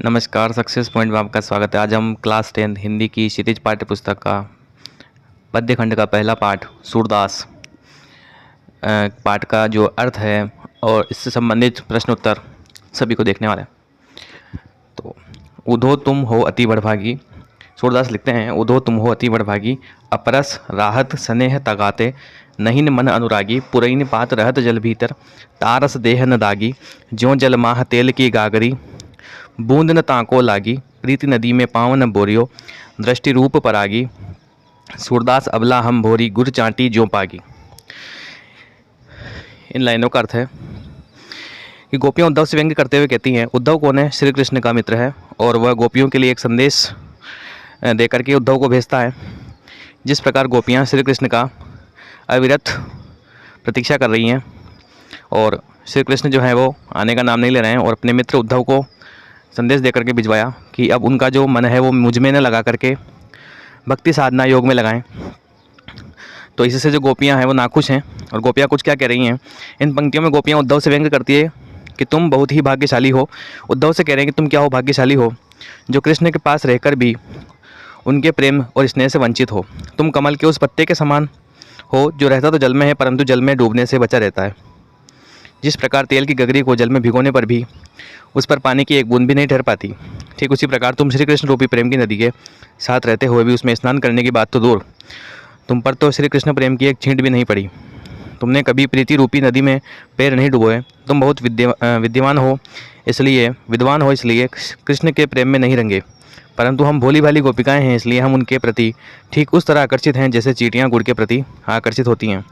नमस्कार, success point में आपका स्वागत है। आज हम क्लास 10 हिंदी की क्षितिज पाठ्य पुस्तक का पद्य खंड का पहला पाठ सूरदास पाठ का जो अर्थ है और इससे संबंधित प्रश्न उत्तर सभी को देखने वाले हैं। तो उधो तुम हो अति बड़भागी। सूरदास लिखते हैं, उधो तुम हो अति बड़भागी, अपरस राहत स्नेह तगाते, नहीन मन अनुरागी, पुरैन पात रहत जल भीतर, तारस देह न दागी, ज्यों जल माह तेल की गागरी, बूंद न ताको लागी, प्रीति नदी में पाँव न बोरियो, दृष्टि रूप परागी, सूरदास अबला हम भोरी, गुर चांटी ज्यों पागी। इन लाइनों का अर्थ है कि गोपियाँ उद्धव से व्यंग्य करते हुए कहती हैं, उद्धव कौन है? श्री कृष्ण का मित्र है और वह गोपियों के लिए एक संदेश दे करके उद्धव को भेजता है। जिस प्रकार गोपियाँ श्री कृष्ण का अविरत प्रतीक्षा कर रही हैं और श्री कृष्ण जो है वो आने का नाम नहीं ले रहे हैं, और अपने मित्र उद्धव को संदेश दे करके भिजवाया कि अब उनका जो मन है वो मुझ में न लगा करके भक्ति साधना योग में लगाएं। तो इससे जो गोपियां हैं वो नाखुश हैं। और गोपियां कुछ क्या कह रही हैं? इन पंक्तियों में गोपियां उद्धव से व्यंग्य करती है कि तुम बहुत ही भाग्यशाली हो। उद्धव से कह रहे हैं कि तुम क्या हो? भाग्यशाली हो जो कृष्ण के पास रहकर भी उनके प्रेम और स्नेह से वंचित हो। तुम कमल के उस पत्ते के समान हो जो रहता तो जल में है परंतु जल में डूबने से बचा रहता है। जिस प्रकार तेल की गगरी को जल में भिगोने पर भी उस पर पानी की एक बूंद भी नहीं ठहर पाती, ठीक उसी प्रकार तुम श्री कृष्ण रूपी प्रेम की नदी के साथ रहते हुए भी उसमें स्नान करने की बात तो दूर, तुम पर तो श्री कृष्ण प्रेम की एक छींट भी नहीं पड़ी। तुमने कभी प्रीति रूपी नदी में पैर नहीं डुबोए। तुम बहुत विद्वान हो इसलिए कृष्ण के प्रेम में नहीं रंगे, परंतु हम भोली भाली गोपिकाएँ हैं इसलिए हम उनके प्रति ठीक उस तरह आकर्षित हैं जैसे चींटियाँ गुड़ के प्रति आकर्षित होती हैं।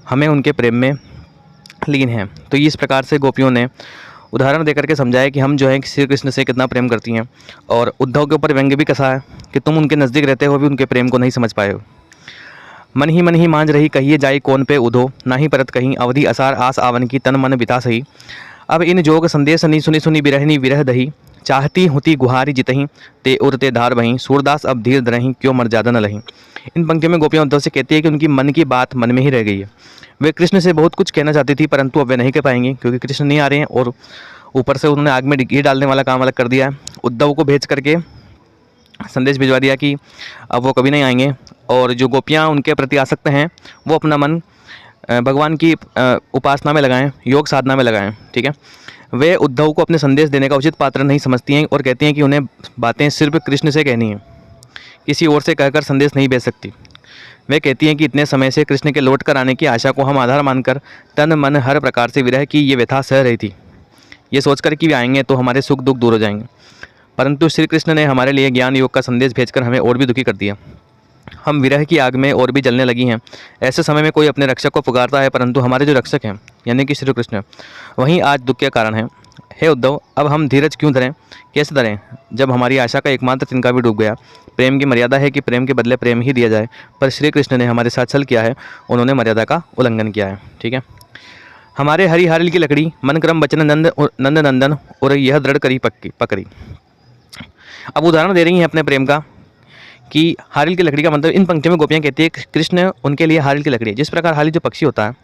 हमें उनके प्रेम में लीन हैं। तो इस प्रकार से गोपियों ने उदाहरण देकर के समझाया कि हम जो है श्री कृष्ण से कितना प्रेम करती हैं। और उद्धव के ऊपर व्यंग्य भी कसा है कि तुम उनके नज़दीक रहते हो भी उनके प्रेम को नहीं समझ पाए हो। मन ही मांझ रही कहिए जाई कौन पे उधो, ना ही परत कहीं अवधि असार आस आवन की तन मन बिता सही। अब इन जोग संदेश नहीं सुनी सुनी बिरहनी विरह दही, चाहती होती गुहारी जितही ते उड़ते धार वहीं, सूरदास अब धीर धरही क्यों मर्यादा न लही। इन पंक्तियों में गोपियाँ उद्धव से कहती है कि उनकी मन की बात मन में ही रह गई है। वे कृष्ण से बहुत कुछ कहना चाहती थी परंतु अब वे नहीं कह पाएंगी क्योंकि कृष्ण नहीं आ रहे हैं, और ऊपर से उन्होंने आग में घी डालने वाला काम अलग कर दिया है। उद्धव को भेज करके संदेश भिजवा दिया कि अब वो कभी नहीं आएंगे। और जो गोपियाँ उनके प्रति आसक्त हैं वो अपना मन भगवान की उपासना में लगाएं, योग साधना में लगाएं। ठीक है, वे उद्धव को अपने संदेश देने का उचित पात्र नहीं समझती हैं और कहती हैं कि उन्हें बातें सिर्फ कृष्ण से कहनी है, किसी और से कहकर संदेश नहीं भेज सकती। वे कहती हैं कि इतने समय से कृष्ण के लौट कर आने की आशा को हम आधार मानकर तन मन हर प्रकार से विरह की ये व्यथा सह रही थी, ये सोचकर कि वे आएंगे तो हमारे सुख दुख दूर हो जाएंगे। परंतु श्री कृष्ण ने हमारे लिए ज्ञान योग का संदेश भेजकर हमें और भी दुखी कर दिया। हम विरह की आग में और भी जलने लगी हैं। ऐसे समय में कोई अपने रक्षक को पुकारता है परंतु हमारे जो रक्षक हैं यानी कि श्री कृष्ण वहीं आज दुख के कारण हैं। हे उद्धव, अब हम धीरज क्यों धरें? कैसे धरें जब हमारी आशा का एकमात्र तिनका भी डूब गया। प्रेम की मर्यादा है कि प्रेम के बदले प्रेम ही दिया जाए, पर श्री कृष्ण ने हमारे साथ छल किया है, उन्होंने मर्यादा का उल्लंघन किया है। ठीक है, हमारे हरि हारिल की लकड़ी मन क्रम वचन नंद नंदन और यह दृढ़ करी पकड़ी। अब उदाहरण दे रही हैं अपने प्रेम का कि हारिल की लकड़ी का मतलब इन पंक्तियों में गोपियाँ कहती है कि कृष्ण उनके लिए हारिल की लकड़ी है। जिस प्रकार हारिल जो पक्षी होता है,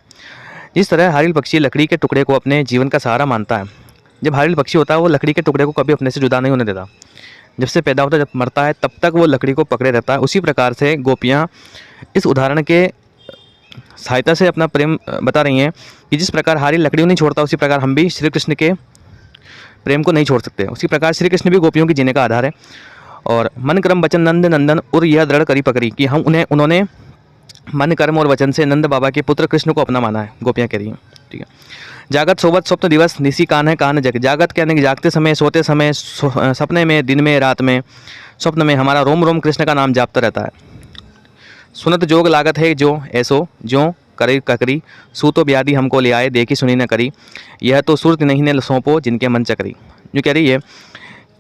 जिस तरह हारिल पक्षी लकड़ी के टुकड़े को अपने जीवन का सहारा मानता है। जब हारिल पक्षी होता है वो लकड़ी के टुकड़े को कभी अपने से जुदा नहीं होने देता। जब से पैदा होता है, जब मरता है, तब तक वो लकड़ी को पकड़े रहता है। उसी प्रकार से गोपियाँ इस उदाहरण के सहायता से अपना प्रेम बता रही हैं कि जिस प्रकार हारिल लकड़ी को नहीं छोड़ता उसी प्रकार हम भी श्री कृष्ण के प्रेम को नहीं छोड़ सकते। उसी प्रकार श्री कृष्ण भी गोपियों के जीने का आधार है। और मन कर्म वचन नंद नंदन और यह दृढ़ करी पकड़ी कि हम उन्होंने मन कर्म और वचन से नंद बाबा के पुत्र कृष्ण को अपना माना है, गोपियाँ कह रही हैं। ठीक है, जागत सोबत स्वप्न दिवस निसी कान है कान जग। जागत कहने कि जागते समय, सोते समय, सपने में, दिन में, रात में, स्वप्न में हमारा रोम रोम कृष्ण का नाम जापता रहता है। सुनत जोग लागत है जो ऐसो जो करी ककरी, सूतो ब्याधि हमको ले आए देखी सुनी न करी, यह तो सुरत नहीं ने सौंपो जिनके मन चकरी। जो कह रही है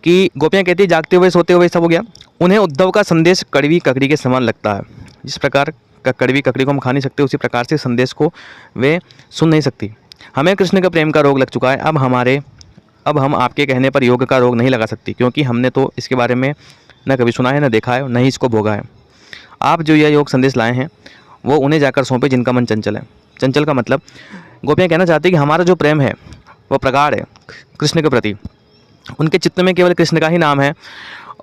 कि गोपियाँ कहती है जागते हुए सोते हुए सब हो गया। उन्हें उद्धव का संदेश कड़वी ककड़ी के समान लगता है। जिस प्रकार कड़वी ककड़ी को हम खा नहीं सकते उसी प्रकार से संदेश को वे सुन नहीं सकती। हमें कृष्ण का प्रेम का रोग लग चुका है। अब हम आपके कहने पर योग का रोग नहीं लगा सकती क्योंकि हमने तो इसके बारे में न कभी सुना है, न देखा है, न ही इसको भोगा है। आप जो यह योग संदेश लाए हैं वो उन्हें जाकर सौंपे जिनका मन चंचल है। चंचल का मतलब गोपियाँ कहना चाहती है कि हमारा जो प्रेम है वो प्रगाढ़ है कृष्ण के प्रति, उनके चित्त में केवल कृष्ण का ही नाम है।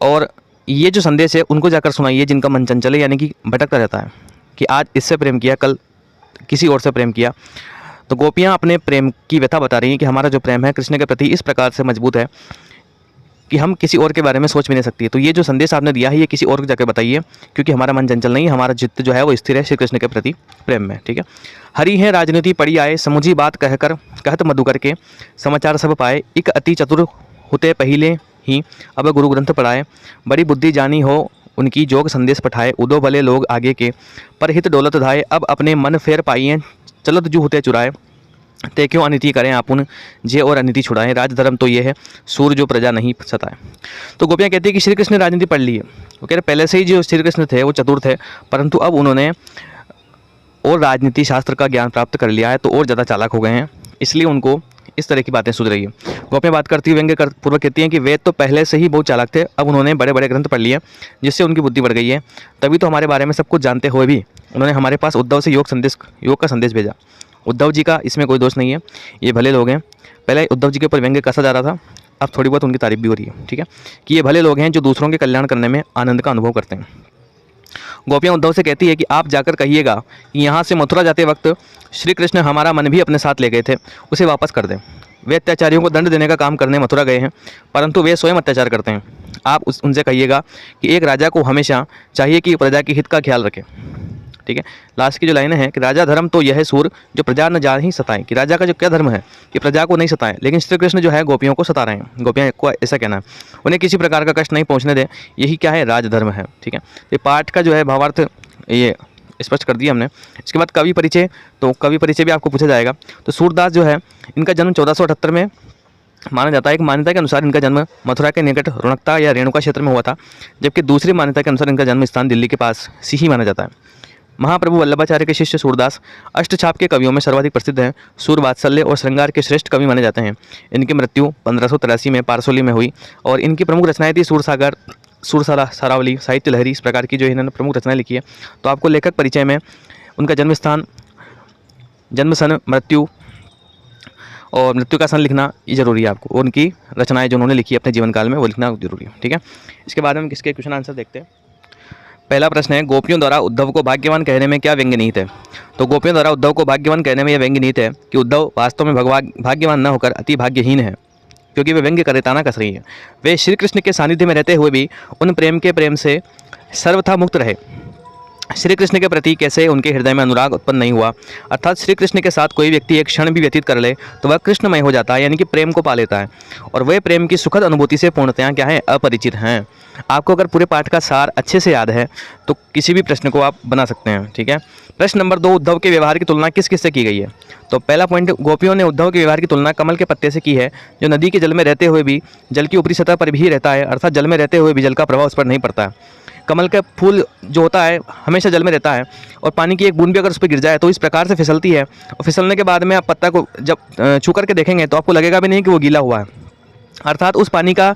और ये जो संदेश है उनको जाकर सुनाइए जिनका मन चंचल है, यानी कि भटकता रहता है कि आज इससे प्रेम किया, कल किसी और से प्रेम किया। तो गोपियाँ अपने प्रेम की व्यथा बता रही हैं कि हमारा जो प्रेम है कृष्ण के प्रति इस प्रकार से मजबूत है कि हम किसी और के बारे में सोच भी नहीं सकती। तो ये जो संदेश आपने दिया है ये किसी और को जाकर बताइए, क्योंकि हमारा मन चंचल नहीं, हमारा चित्त जो है वो स्थिर है श्री कृष्ण के प्रति प्रेम में। ठीक है। हरि है राजनीति पड़ी आए, समुझी बात कहकर कहत मधुकर के, समाचार सब पाए, एक अति चतुर होते पहिले ही, अब गुरु ग्रंथ पढ़ाए, बड़ी बुद्धि जानी हो उनकी, जोग संदेश पठाए, उदो भले लोग आगे के, पर हित दौलत धाए, अब अपने मन फेर पाइए, चलत जू होते चुराए, ते क्यों अनिति करें आपुन, जे और अनिति छुड़ाएं, राजधर्म तो ये है सूर जो प्रजा नहीं सताए। तो गोपियाँ कहती है कि श्री कृष्ण ने राजनीति पढ़ ली है। वो कह रहे पहले से ही जो श्री कृष्ण थे वो चतुर थे, परंतु अब उन्होंने और राजनीति शास्त्र का ज्ञान प्राप्त कर लिया है तो और ज़्यादा चालाक हो गए हैं, इसलिए उनको इस तरह की बातें सूझ रही है। गोपियाँ बात करती हुए व्यंग्य पूर्वक कहती हैं कि वेद तो पहले से ही बहुत चालाक थे, अब उन्होंने बड़े बड़े ग्रंथ पढ़ लिए जिससे उनकी बुद्धि बढ़ गई है, तभी तो हमारे बारे में सब कुछ जानते हुए भी उन्होंने हमारे पास उद्धव से योग का संदेश भेजा। उद्धव जी का इसमें कोई दोष नहीं है, ये भले लोग हैं। पहले उद्धव जी के ऊपर व्यंग्य कसा जा रहा था, अब थोड़ी बहुत उनकी तारीफ भी हो रही है। ठीक है, कि ये भले लोग हैं जो दूसरों के कल्याण करने में आनंद का अनुभव करते हैं। गोपियाँ उद्धव से कहती है कि आप जाकर कहिएगा कि यहाँ से मथुरा जाते वक्त श्री कृष्ण हमारा मन भी अपने साथ ले गए थे, उसे वापस कर दें। वे अत्याचारियों को दंड देने का काम करने मथुरा गए हैं, परंतु वे स्वयं अत्याचार करते हैं। आप उनसे कहिएगा कि एक राजा को हमेशा चाहिए कि प्रजा के हित का ख्याल रखें। ठीक है, लास्ट की जो लाइनें हैं कि राजा धर्म तो यह है सूर जो प्रजा न जा ही सताएं, कि राजा का जो क्या धर्म है कि प्रजा को नहीं सताएं, लेकिन श्री कृष्ण जो है गोपियों को सता रहे हैं। गोपियाँ को ऐसा कहना है उन्हें किसी प्रकार का कष्ट नहीं पहुंचने दें, यही क्या है राजधर्म है। ठीक है, ये पाठ का जो है भावार्थ ये स्पष्ट कर दिया हमने। इसके बाद कवि परिचय, तो कवि परिचय भी आपको पूछा जाएगा। तो सूरदास जो है इनका जन्म 1478 में माना जाता है। एक मान्यता के अनुसार इनका जन्म मथुरा के निकट रोणकता या रेणुका क्षेत्र में हुआ था, जबकि दूसरी मान्यता के अनुसार इनका जन्म स्थान दिल्ली के पास सिही माना जाता है। महाप्रभु वल्लभाचार्य के शिष्य सूरदास अष्टछाप के कवियों में सर्वाधिक प्रसिद्ध हैं। सूर वात्सल्य और श्रृंगार के श्रेष्ठ कवि माने जाते हैं। इनकी मृत्यु 1583 में पारसोली में हुई और इनकी प्रमुख रचनाएं थी सूरसागर, सारावली, साहित्य लहरी, इस प्रकार की जो इन्होंने प्रमुख रचनाएं लिखी है। तो आपको लेखक परिचय में उनका जन्म स्थान, जन्म सन, मृत्यु और मृत्यु का सन लिखना ये जरूरी है आपको। उनकी रचनाएं जो उन्होंने लिखी अपने जीवन काल में वो लिखना जरूरी है। ठीक है, इसके बाद हम किसके क्वेश्चन आंसर देखते हैं। पहला प्रश्न है गोपियों द्वारा उद्धव को भाग्यवान कहने में क्या व्यंग्य निहित है। तो गोपियों द्वारा उद्धव को भाग्यवान कहने में यह व्यंग्य निहित है कि उद्धव वास्तव में भाग्यवान न होकर अति भाग्यहीन है, क्योंकि वे व्यंग्य करे ताना कस रही है। वे श्री कृष्ण के सानिध्य में रहते हुए भी उन प्रेम से सर्वथा मुक्त रहे। श्री कृष्ण के प्रति कैसे उनके हृदय में अनुराग उत्पन्न नहीं हुआ, अर्थात श्री कृष्ण के साथ कोई व्यक्ति एक क्षण भी व्यतीत कर ले तो वह कृष्णमय हो जाता है, यानी कि प्रेम को पा लेता है, और वे प्रेम की सुखद अनुभूति से पूर्णतया क्या है, अपरिचित हैं। आपको अगर पूरे पाठ का सार अच्छे से याद है तो किसी भी प्रश्न को आप बना सकते हैं। ठीक है, प्रश्न नंबर 2, उद्धव के व्यवहार की तुलना किस किस से की गई है। तो पहला पॉइंट, गोपियों ने उद्धव के व्यवहार की तुलना कमल के पत्ते से की है, जो नदी के जल में रहते हुए भी जल की ऊपरी सतह पर भी रहता है, अर्थात जल में रहते हुए भी जल का प्रभाव उस पर नहीं पड़ता है। कमल का फूल जो होता है हमेशा जल में रहता है और पानी की एक बूंद भी अगर उस पर गिर जाए तो इस प्रकार से फिसलती है, और फिसलने के बाद में आप पत्ता को जब छू करके देखेंगे तो आपको लगेगा भी नहीं कि वो गीला हुआ है, अर्थात उस पानी का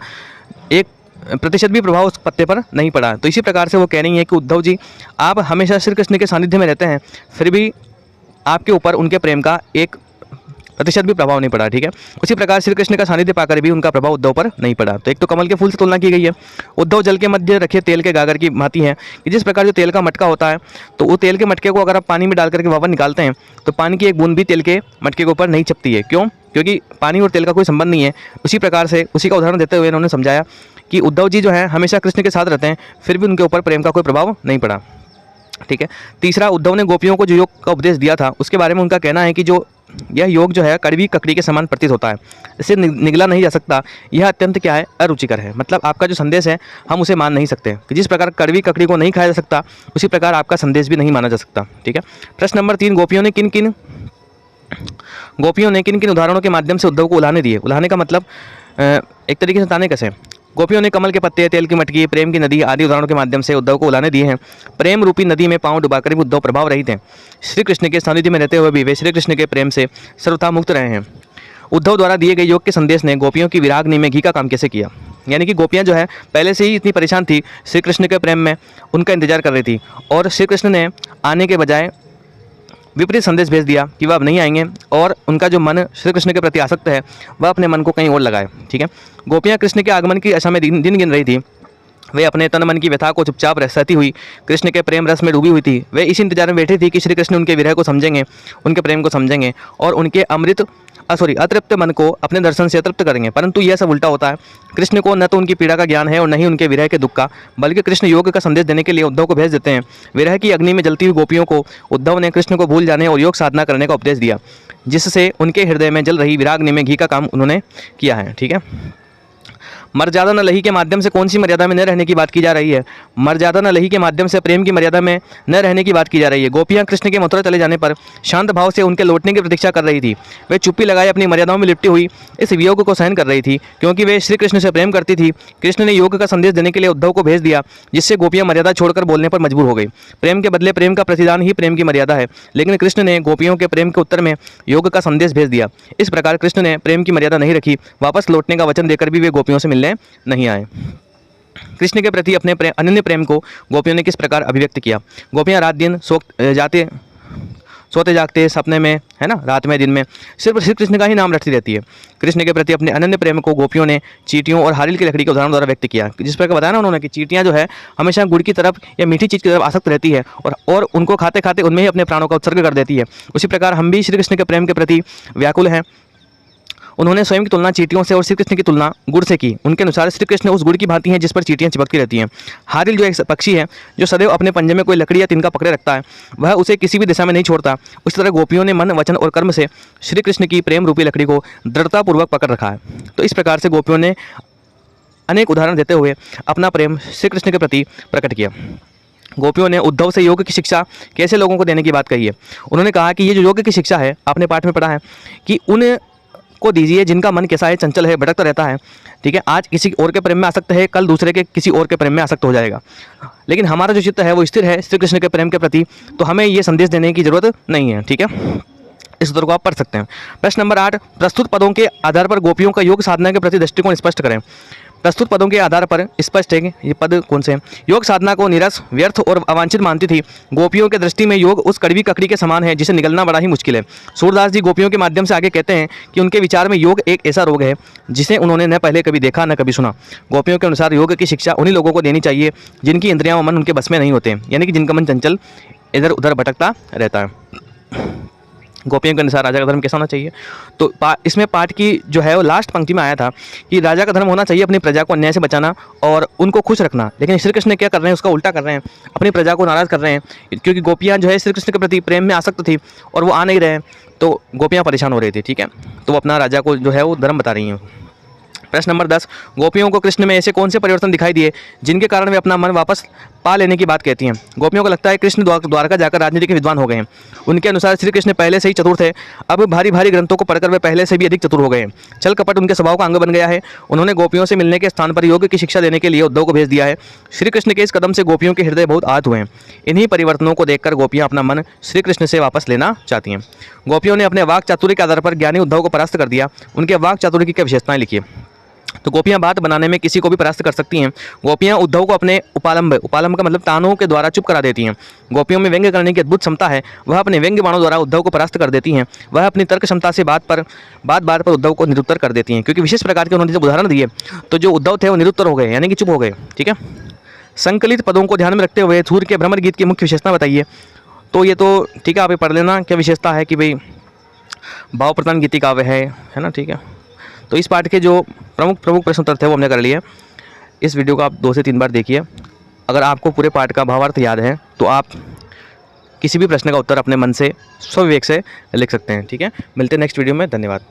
1% भी प्रभाव उस पत्ते पर नहीं पड़ा। तो इसी प्रकार से वो कह रही है कि उद्धव जी आप हमेशा श्री कृष्ण के सानिध्य में रहते हैं, फिर भी आपके ऊपर उनके प्रेम का 1% भी प्रभाव नहीं पड़ा। ठीक है, उसी प्रकार श्री कृष्ण का सानिध्य पाकर भी उनका प्रभाव उद्धव पर नहीं पड़ा। तो एक तो कमल के फूल से तुलना की गई है। उद्धव जल के मध्य रखे तेल के गागर की भांति हैं, कि जिस प्रकार जो तेल का मटका होता है तो वो तेल के मटके को अगर आप पानी में डाल करके वापस निकालते हैं तो पानी की एक बूंद भी तेल के मटके के ऊपर नहीं चपती है। क्यों? क्योंकि पानी और तेल का कोई संबंध नहीं है। उसी प्रकार से उसी का उदाहरण देते हुए उन्होंने समझाया कि उद्धव जी जो है हमेशा कृष्ण के साथ रहते हैं, फिर भी उनके ऊपर प्रेम का कोई प्रभाव नहीं पड़ा। ठीक है, तीसरा, उद्धव ने गोपियों को जो योग का उपदेश दिया था उसके बारे में उनका कहना है कि जो यह योग जो है कड़वी ककड़ी के समान प्रतीत होता है, इसे निगला नहीं जा सकता, यह अत्यंत क्या है, अरुचिकर है। मतलब आपका जो संदेश है हम उसे मान नहीं सकते, कि जिस प्रकार कड़वी ककड़ी को नहीं खाया जा सकता उसी प्रकार आपका संदेश भी नहीं माना जा सकता। ठीक है, प्रश्न नंबर 3, गोपियों ने किन किन उदाहरणों के माध्यम से उद्धव को उलाहने दिए। उलाहने का मतलब एक तरीके से ताने कसे। गोपियों ने कमल के पत्ते, तेल की मटकी, प्रेम की नदी आदि उदाहरणों के माध्यम से उद्धव को उलाहने दिए हैं। प्रेम रूपी नदी में पांव डुबाकर भी उद्धव प्रभाव रहित हैं। श्री कृष्ण के सानिध्य में रहते हुए भी वे श्री कृष्ण के प्रेम से सर्वथा मुक्त रहे हैं। उद्धव द्वारा दिए गए योग के संदेश ने गोपियों की विरागनी में घी का काम कैसे किया। यानी कि गोपियाँ जो है पहले से ही इतनी परेशान थी श्री कृष्ण के प्रेम में, उनका इंतजार कर रही थी, और श्री कृष्ण ने आने के बजाय विपरीत संदेश भेज दिया कि वह अब नहीं आएंगे और उनका जो मन श्री कृष्ण के प्रति आसक्त है वह अपने मन को कहीं और लगाए। ठीक है, गोपियाँ कृष्ण के आगमन की आशा में दिन गिन रही थी। वे अपने तन मन की व्यथा को चुपचाप सहती हुई कृष्ण के प्रेम रस में डूबी हुई थी। वे इस इंतजार में बैठी थी कि श्री कृष्ण उनके विरह को समझेंगे, उनके प्रेम को समझेंगे और उनके अतृप्त मन को अपने दर्शन से तृप्त करेंगे। परंतु यह सब उल्टा होता है। कृष्ण को न तो उनकी पीड़ा का ज्ञान है और न ही उनके विरह के दुख का, बल्कि कृष्ण योग का संदेश देने के लिए उद्धव को भेज देते हैं। विरह की अग्नि में जलती हुई गोपियों को उद्धव ने कृष्ण को भूल जाने और योग साधना करने का उपदेश दिया, जिससे उनके हृदय में जल रही विराग्नि में घी का काम उन्होंने किया है। ठीक है, मर्यादा न लही के माध्यम से कौन सी मर्यादा में न रहने की बात की जा रही है? मर्यादा न लही के माध्यम से प्रेम की मर्यादा में न रहने की बात की जा रही है। गोपियां कृष्ण के मथुरा चले जाने पर शांत भाव से उनके लौटने की प्रतीक्षा कर रही थी। वे चुप्पी लगाए अपनी मर्यादाओं में लिपटी हुई इस वियोग को सहन कर रही थी, क्योंकि वे श्री कृष्ण से प्रेम करती थी। कृष्ण ने योग का संदेश देने के लिए उद्धव को भेज दिया, जिससे गोपियां मर्यादा छोड़कर बोलने पर मजबूर हो गई। प्रेम के बदले प्रेम का प्रतिदान ही प्रेम की मर्यादा है, लेकिन कृष्ण ने गोपियों के प्रेम के उत्तर में योग का संदेश भेज दिया। इस प्रकार कृष्ण ने प्रेम की मर्यादा नहीं रखी। वापस लौटने का वचन देकर भी वे गोपियों से मिलने नहीं आए। कृष्ण के प्रति अपने अनन्य प्रेम को गोपियों ने किस प्रकार अभिव्यक्त किया? गोपियां रात दिन सोते जागते सपने में, है ना, रात में दिन में सिर्फ श्री कृष्ण का ही नाम रटती रहती है। कृष्ण के प्रति अपने अनन्य प्रेम को गोपियों ने चींटियों और हारिल की लकड़ी के उदाहरण द्वारा व्यक्त किया। जिस प्रकार बताया ना उन्होंने कि चींटियां जो है हमेशा गुड़ की तरफ या मीठी चीज़ की तरफ आसक्त रहती है और उनको खाते खाते उनमें ही अपने प्राणों का उत्सर्ग कर देती है। उसी प्रकार हम भी श्री कृष्ण के प्रेम के प्रति व्याकुल हैं। उन्होंने स्वयं की तुलना चींटियों से और श्री कृष्ण की तुलना गुड़ से की। उनके अनुसार श्री कृष्ण उस गुड़ की भांति हैं जिस पर चींटियां चिपकती रहती हैं। हारिल जो एक पक्षी है जो सदैव अपने पंजे में कोई लकड़ी या तिनका पकड़े रखता है, वह उसे किसी भी दिशा में नहीं छोड़ता। उसी तरह गोपियों ने मन, वचन और कर्म से श्री कृष्ण की प्रेम रूपी लकड़ी को दृढ़तापूर्वक पकड़ रखा है। तो इस प्रकार से गोपियों ने अनेक उदाहरण देते हुए अपना प्रेम श्री कृष्ण के प्रति प्रकट किया। गोपियों ने उद्धव से योग की शिक्षा कैसे लोगों को देने की बात कही है। उन्होंने कहा कि ये जो योग की शिक्षा है, आपने पाठ में पढ़ा है कि उन को दीजिए जिनका मन कैसा है, चंचल है, भटकता रहता है। ठीक है, आज किसी और के प्रेम में आसक्त है, कल दूसरे के किसी और के प्रेम में आसक्त हो जाएगा। लेकिन हमारा जो चित्त है वो स्थिर है श्री कृष्ण के प्रेम के प्रति, तो हमें ये संदेश देने की जरूरत नहीं है। ठीक है, इस उत्तर को आप पढ़ सकते हैं। प्रश्न नंबर 8, प्रस्तुत पदों के आधार पर गोपियों का योग साधना के प्रति दृष्टिकोण स्पष्ट करें। प्रस्तुत पदों के आधार पर स्पष्ट है कि ये पद कौन से हैं। योग साधना को निरस, व्यर्थ और अवांछित मानती थी। गोपियों के दृष्टि में योग उस कड़वी ककड़ी के समान है जिसे निगलना बड़ा ही मुश्किल है। सूरदास जी गोपियों के माध्यम से आगे कहते हैं कि उनके विचार में योग एक ऐसा रोग है जिसे उन्होंने न पहले कभी देखा न कभी सुना। गोपियों के अनुसार योग की शिक्षा उन्हीं लोगों को देनी चाहिए जिनकी इंद्रियां और मन उनके बस में नहीं होते, यानी कि जिनका मन चंचल इधर उधर भटकता रहता है। गोपियों के अनुसार राजा का धर्म कैसा होना चाहिए? तो इसमें पाठ की जो है वो लास्ट पंक्ति में आया था कि राजा का धर्म होना चाहिए अपनी प्रजा को अन्याय से बचाना और उनको खुश रखना। लेकिन श्री कृष्ण क्या कर रहे हैं, उसका उल्टा कर रहे हैं, अपनी प्रजा को नाराज़ कर रहे हैं, क्योंकि गोपियाँ जो है श्री कृष्ण के प्रति प्रेम में आसक्त थी और वो आ नहीं रहे हैं, तो गोपियाँ परेशान हो रही थी। ठीक है, तो वो अपना राजा को जो है वो धर्म बता रही हैं। प्रश्न नंबर 10, गोपियों को कृष्ण में ऐसे कौन से परिवर्तन दिखाई दिए जिनके कारण वे अपना मन वापस पा लेने की बात कहती हैं? गोपियों को लगता है कृष्ण द्वारका जाकर राजनीति के विद्वान हो गए हैं। उनके अनुसार श्री कृष्ण पहले से ही चतुर थे, अब भारी भारी ग्रंथों को पढ़कर वे पहले से भी अधिक चतुर हो गए हैं। छल कपट उनके स्वभाव का अंग बन गया है। उन्होंने गोपियों से मिलने के स्थान पर योग की शिक्षा देने के लिए उद्धव को भेज दिया है। श्री कृष्ण के इस कदम से गोपियों के हृदय बहुत आहत हुए हैं। इन्हीं परिवर्तनों को देखकर गोपियाँ अपना मन श्री कृष्ण से वापस लेना चाहती हैं। गोपियों ने अपने वाक चातुर्य के आधार पर ज्ञानी उद्धव को परास्त कर दिया। उनके वाक चातुर्य की क्या विशेषताएं लिखिए? तो गोपियाँ बात बनाने में किसी को भी परास्त कर सकती हैं। गोपियाँ उद्धव को अपने उपालंब का मतलब तानों के द्वारा चुप करा देती हैं। गोपियों में व्यंग्य करने की अद्भुत क्षमता है। वह अपने व्यंग्य बाणों द्वारा उद्धव को परास्त कर देती हैं। वह अपनी तर्क क्षमता से बात पर उद्धव को निरुत्तर कर देती हैं, क्योंकि विशेष प्रकार के उन्होंने जब उदाहरण दिए तो जो उद्धव थे वो निरुत्तर हो गए, यानी कि चुप हो गए। ठीक है, संकलित पदों को ध्यान में रखते हुए सूर्य के भ्रमर गीत की मुख्य विशेषता बताइए। तो ये तो ठीक है, आप ये पढ़ लेना क्या विशेषता है कि भाई भाव प्रधान गीति काव्य है ना। ठीक है, तो इस पाठ के जो प्रमुख प्रश्न उत्तर थे वो हमने कर लिए। इस वीडियो को आप 2 से 3 बार देखिए। अगर आपको पूरे पाठ का भावार्थ याद है तो आप किसी भी प्रश्न का उत्तर अपने मन से स्वविवेक से लिख सकते हैं। ठीक है, मिलते हैं नेक्स्ट वीडियो में। धन्यवाद।